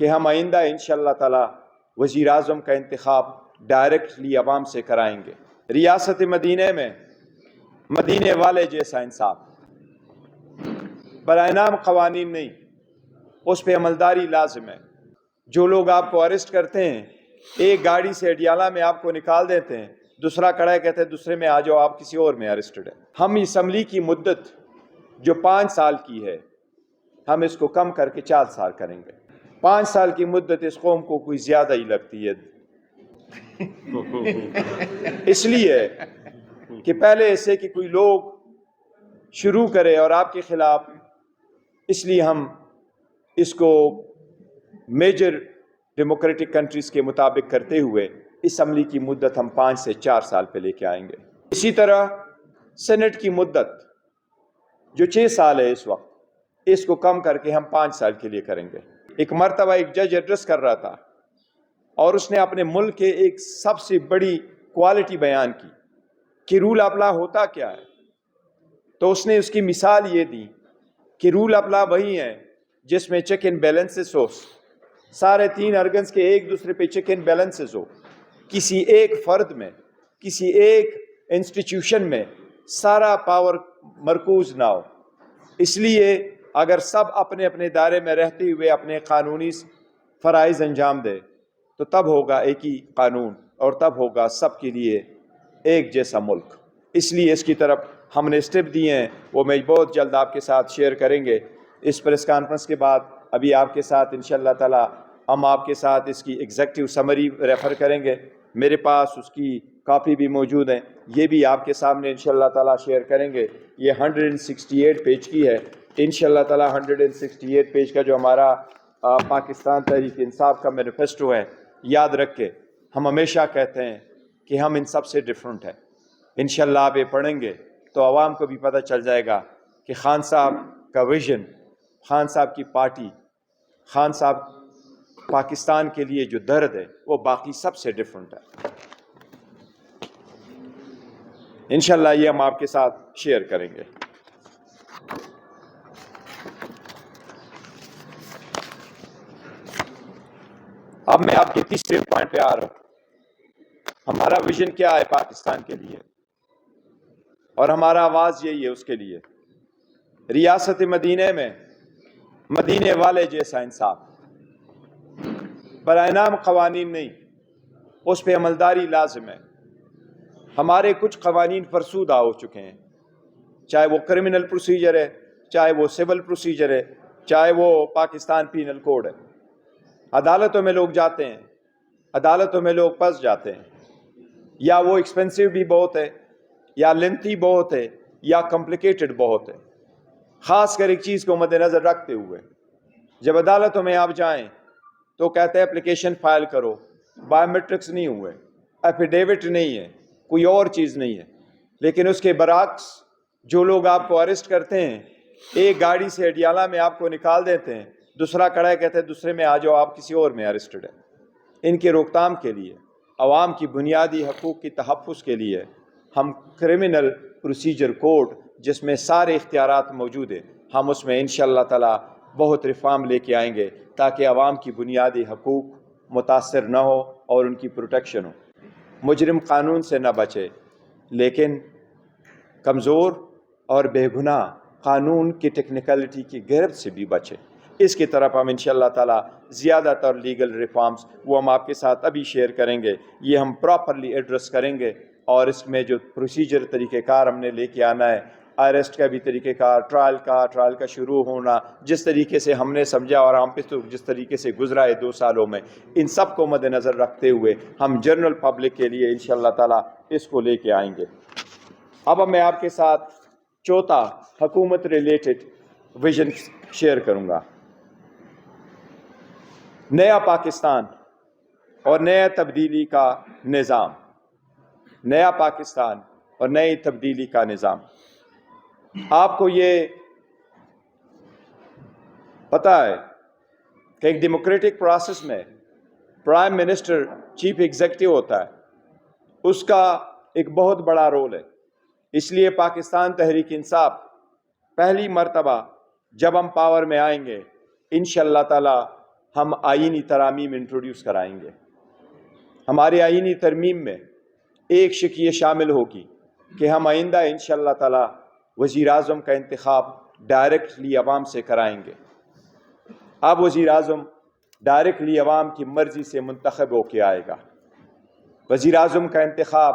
کہ ہم آئندہ انشاءاللہ تعالی وزیر اعظم کا انتخاب ڈائریکٹلی عوام سے کرائیں گے۔ ریاست مدینہ میں مدینے والے جیسا انصاف، برائے نام قوانین نہیں، اس پہ عملداری لازم ہے۔ جو لوگ آپ کو اریسٹ کرتے ہیں، ایک گاڑی سے اڈیالہ میں آپ کو نکال دیتے ہیں، دوسرا کڑا کہتے ہیں دوسرے میں آ جاؤ، آپ کسی اور میں اریسٹڈ ہے۔ ہم اسمبلی کی مدت جو 5 سال کی ہے، ہم اس کو کم کر کے 4 سال کریں گے۔ 5 سال کی مدت اس قوم کو کوئی زیادہ ہی لگتی ہے، اس لیے کہ پہلے ایسے کہ کوئی لوگ شروع کرے اور آپ کے خلاف، اس لیے ہم اس کو میجر ڈیموکریٹک کنٹریز کے مطابق کرتے ہوئے اسمبلی کی مدت ہم 5 سے 4 سال پہ لے کے آئیں گے۔ اسی طرح سینٹ کی مدت جو 6 سال ہے اس وقت، اس کو کم کر کے ہم 5 سال کے لیے کریں گے۔ ایک مرتبہ ایک جج ایڈریس کر رہا تھا اور اس نے اپنے ملک کے ایک سب سے بڑی کوالٹی بیان کی کہ رول آف لا ہوتا کیا ہے، تو اس نے اس کی مثال یہ دی کہ رول آف لا وہی ہے جس میں چیک اینڈ بیلنسز ہو، سارے 3 ارگنز کے ایک دوسرے پہ چیک اینڈ بیلنسز ہو، کسی ایک فرد میں، کسی ایک انسٹیٹیوشن میں سارا پاور مرکوز نہ ہو۔ اس لیے اگر سب اپنے اپنے دائرے میں رہتے ہوئے اپنے قانونی فرائض انجام دے تو تب ہوگا ایک ہی قانون اور تب ہوگا سب کے لیے ایک جیسا ملک۔ اس لیے اس کی طرف ہم نے اسٹیپ دیے ہیں، وہ میں بہت جلد آپ کے ساتھ شیئر کریں گے۔ اس پریس کانفرنس کے بعد ابھی آپ کے ساتھ انشاءاللہ تعالی ہم آپ کے ساتھ اس کی ایگزیکٹو سمری ریفر کریں گے، میرے پاس اس کی کاپی بھی موجود ہیں، یہ بھی آپ کے سامنے انشاءاللہ تعالی شیئر کریں گے۔ یہ 168 پیج کی ہے، انشاءاللہ تعالی 168 پیج کا جو ہمارا پاکستان تحریک انصاف کا مینیفیسٹو ہے، یاد رکھ کے ہم ہمیشہ کہتے ہیں کہ ہم ان سب سے ڈیفرنٹ ہیں۔ انشاءاللہ آپ یہ پڑھیں گے تو عوام کو بھی پتہ چل جائے گا کہ خان صاحب کا ویژن، خان صاحب کی پارٹی، خان صاحب پاکستان کے لیے جو درد ہے وہ باقی سب سے ڈیفرنٹ ہے۔ انشاءاللہ یہ ہم آپ کے ساتھ شیئر کریں گے۔ اب میں آپ کے تیسرے پوائنٹ پہ آ رہا ہوں۔ ہمارا ویژن کیا ہے پاکستان کے لیے اور ہمارا آواز یہی ہے اس کے لیے۔ ریاست مدینہ میں مدینے والے جیسا انصاف، برائے نام قوانین نہیں، اس پہ عملداری لازم ہے۔ ہمارے کچھ قوانین فرسودہ ہو چکے ہیں، چاہے وہ کرمنل پروسیجر ہے، چاہے وہ سول پروسیجر ہے، چاہے وہ پاکستان پینل کوڈ ہے۔ عدالتوں میں لوگ جاتے ہیں، عدالتوں میں لوگ پھنس جاتے ہیں، یا وہ ایکسپینسو بھی بہت ہے، یا لینتھی بہت ہے، یا کمپلیکیٹڈ بہت ہے۔ خاص کر ایک چیز کو مد نظر رکھتے ہوئے جب عدالتوں میں آپ جائیں تو کہتے ہیں اپلیکیشن فائل کرو، بایو میٹرکس نہیں ہوئے، ایفیڈیوٹ نہیں ہے، کوئی اور چیز نہیں ہے، لیکن اس کے برعکس جو لوگ آپ کو اریسٹ کرتے ہیں، ایک گاڑی سے اڈیالہ میں آپ کو نکال دیتے ہیں، دوسرا کڑا کہتے ہیں دوسرے میں آ جاؤ، آپ کسی اور میں اریسٹڈ ہے۔ ان کے روک تھام کے لیے، عوام کی بنیادی حقوق کی تحفظ کے لیے ہم کرمنل پروسیجر کوڈ جس میں سارے اختیارات موجود ہیں، ہم اس میں انشاءاللہ تعالی بہت ریفارم لے کے آئیں گے تاکہ عوام کی بنیادی حقوق متاثر نہ ہو اور ان کی پروٹیکشن ہو۔ مجرم قانون سے نہ بچے لیکن کمزور اور بے گناہ قانون کی ٹیکنیکلٹی کی گرفت سے بھی بچے۔ اس کی طرف ہم انشاءاللہ تعالی زیادہ تر لیگل ریفارمز وہ ہم آپ کے ساتھ ابھی شیئر کریں گے، یہ ہم پراپرلی ایڈریس کریں گے، اور اس میں جو پروسیجر طریقہ کار ہم نے لے کے آنا ہے، اریسٹ کا بھی طریقہ کار، ٹرائل کا شروع ہونا، جس طریقے سے ہم نے سمجھا اور ہم پہ جس طریقے سے گزرا ہے 2 سالوں میں، ان سب کو مد نظر رکھتے ہوئے ہم جنرل پبلک کے لیے انشاءاللہ تعالی اس کو لے کے آئیں گے۔ اب میں آپ کے ساتھ چوتھا حکومت ریلیٹڈ ویژن شیئر کروں گا۔ نیا پاکستان اور نیا تبدیلی کا نظام، نیا پاکستان اور نئی تبدیلی کا نظام۔ آپ کو یہ پتہ ہے کہ ایک ڈیموکریٹک پروسیس میں پرائم منسٹر چیف ایگزیکٹو ہوتا ہے، اس کا ایک بہت بڑا رول ہے۔ اس لیے پاکستان تحریک انصاف پہلی مرتبہ جب ہم پاور میں آئیں گے انشاءاللہ تعالی ہم آئینی ترامیم انٹروڈیوس کرائیں گے۔ ہمارے آئینی ترمیم میں ایک شق یہ شامل ہوگی کہ ہم آئندہ انشاءاللہ تعالی وزیر اعظم کا انتخاب ڈائریکٹلی عوام سے کرائیں گے۔ اب وزیر اعظم ڈائریکٹلی عوام کی مرضی سے منتخب ہو کے آئے گا۔ وزیر اعظم کا انتخاب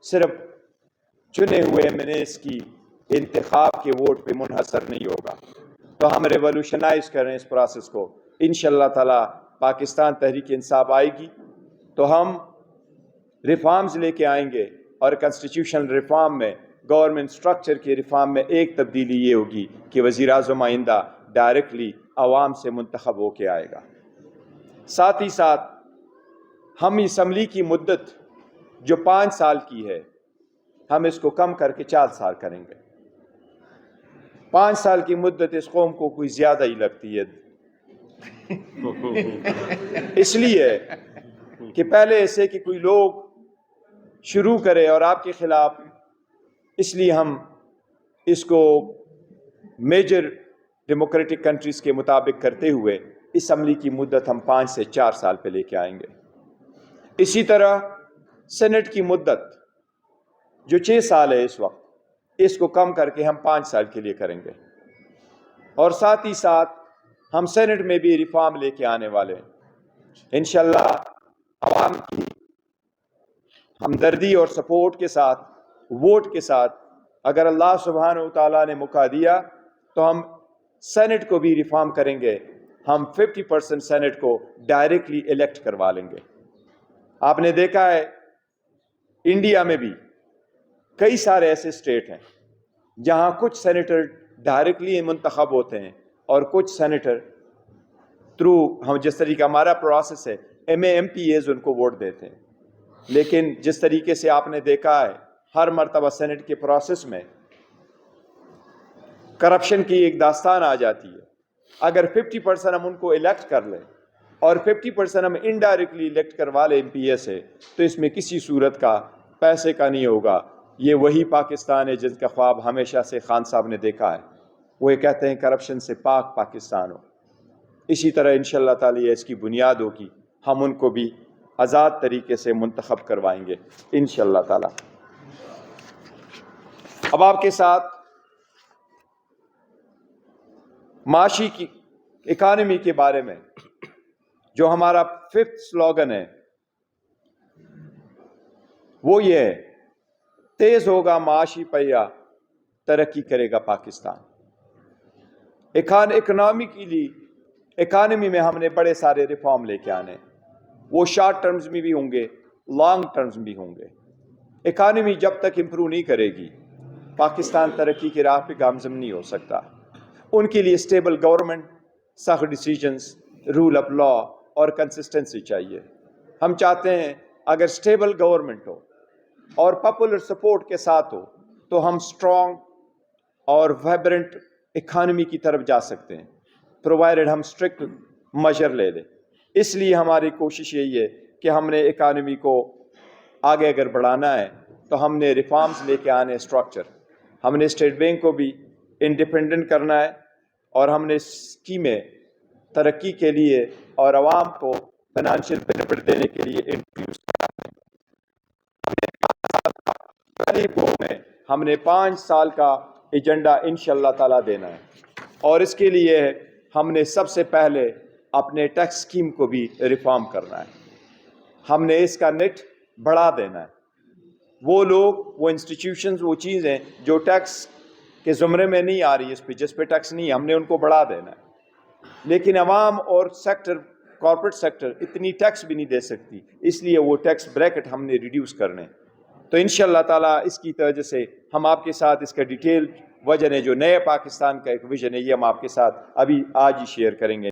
صرف چنے ہوئے MNAs کی انتخاب کے ووٹ پہ منحصر نہیں ہوگا۔ تو ہم ریولوشنائز کریں اس پروسیس کو۔ انشاءاللہ تعالی پاکستان تحریک انصاف آئے گی تو ہم ریفارمز لے کے آئیں گے، اور کنسٹیٹیوشنل ریفارم میں، گورنمنٹ سٹرکچر کے ریفارم میں ایک تبدیلی یہ ہوگی کہ وزیر اعظم آئندہ ڈائریکٹلی عوام سے منتخب ہو کے آئے گا۔ ساتھ ہی ساتھ ہم اسمبلی کی مدت جو 5 سال کی ہے، ہم اس کو کم کر کے 4 سال کریں گے۔ 5 سال کی مدت اس قوم کو کوئی زیادہ ہی لگتی ہے، اس لیے کہ پہلے ایسے کہ کوئی لوگ شروع کرے اور آپ کے خلاف، اس لیے ہم اس کو میجر ڈیموکریٹک کنٹریز کے مطابق کرتے ہوئے اسمبلی کی مدت ہم 5 سے 4 سال پہ لے کے آئیں گے۔ اسی طرح سینٹ کی مدت جو 6 سال ہے اس وقت، اس کو کم کر کے ہم 5 سال کے لیے کریں گے، اور ساتھ ہی ساتھ ہم سینٹ میں بھی ریفارم لے کے آنے والے ہیں انشاءاللہ۔ عوام کی ہمدردی اور سپورٹ کے ساتھ، ووٹ کے ساتھ، اگر اللہ سبحانہ و تعالیٰ نے موقع دیا تو ہم سینٹ کو بھی ریفارم کریں گے۔ ہم 50% سینٹ کو ڈائریکٹلی الیکٹ کروا لیں گے۔ آپ نے دیکھا ہے انڈیا میں بھی کئی سارے ایسے اسٹیٹ ہیں جہاں کچھ سینیٹر ڈائریکٹلی منتخب ہوتے ہیں اور کچھ سینیٹر تھرو ہم جس طریقہ ہمارا پروسیس ہے MPAs ان کو ووٹ دیتے ہیں۔ لیکن جس طریقے سے آپ نے دیکھا ہے ہر مرتبہ سینٹ کے پروسیس میں کرپشن کی ایک داستان آ جاتی ہے۔ اگر 50% ہم ان کو الیکٹ کر لیں اور 50% ہم انڈائریکٹلی الیکٹ کروا لیں MPA سے، تو اس میں کسی صورت کا پیسے کا نہیں ہوگا۔ یہ وہی پاکستان ہے جس کا خواب ہمیشہ سے خان صاحب نے دیکھا ہے۔ وہ یہ کہتے ہیں کرپشن سے پاک پاکستان ہو۔ اسی طرح انشاءاللہ تعالی اس کی بنیاد ہوگی، ہم ان کو بھی آزاد طریقے سے منتخب کروائیں گے انشاءاللہ تعالی۔ اب آپ کے ساتھ معاشی کی اکانومی کے بارے میں جو ہمارا 5th سلوگن ہے وہ یہ ہے، تیز ہوگا معاشی پہیہ، ترقی کرے گا پاکستان۔ اکانومی میں ہم نے بڑے سارے ریفارم لے کے آنے، وہ شارٹ ٹرمز میں بھی ہوں گے، لانگ ٹرمز بھی ہوں گے۔ اکانومی جب تک امپروو نہیں کرے گی پاکستان ترقی کی راہ پہ گامزن نہیں ہو سکتا۔ ان کے لیے اسٹیبل گورنمنٹ، سخت ڈیسیجنز، رول آف لا اور کنسسٹنسی چاہیے۔ ہم چاہتے ہیں اگر اسٹیبل گورنمنٹ ہو اور پاپولر سپورٹ کے ساتھ ہو تو ہم اسٹرانگ اور وائبرنٹ اکانومی کی طرف جا سکتے ہیں، پرووائڈڈ ہم اسٹرکٹ میجر لے لیں۔ اس لیے ہماری کوشش یہی ہے کہ ہم نے اکانومی کو آگے اگر بڑھانا ہے تو ہم نے ریفارمز لے کے آنے، اسٹرکچر، ہم نے اسٹیٹ بینک کو بھی انڈیپینڈنٹ کرنا ہے، اور ہم نے اسکیمیں ترقی کے لیے اور عوام کو فائنانشیل بینیفٹ دینے کے لیے انٹروڈیوس کرنا ہے۔ ہم نے 5 سال کا ایجنڈا انشاءاللہ تعالیٰ دینا ہے، اور اس کے لیے ہم نے سب سے پہلے اپنے ٹیکس اسکیم کو بھی ریفارم کرنا ہے۔ ہم نے اس کا نیٹ بڑھا دینا ہے۔ وہ لوگ، وہ انسٹیٹیوشنز، وہ چیزیں جو ٹیکس کے زمرے میں نہیں آ رہی، جس پہ ٹیکس نہیں ہے، ہم نے ان کو بڑھا دینا ہے۔ لیکن عوام اور سیکٹر، کارپوریٹ سیکٹر اتنی ٹیکس بھی نہیں دے سکتی، اس لیے وہ ٹیکس بریکٹ ہم نے ریڈیوس کرنے۔ تو انشاءاللہ تعالیٰ اس کی وجہ سے ہم آپ کے ساتھ اس کا ڈیٹیل وجہ ہے جو نئے پاکستان کا ایک ویژن ہے، یہ ہم آپ کے ساتھ ابھی آج ہی شیئر کریں گے۔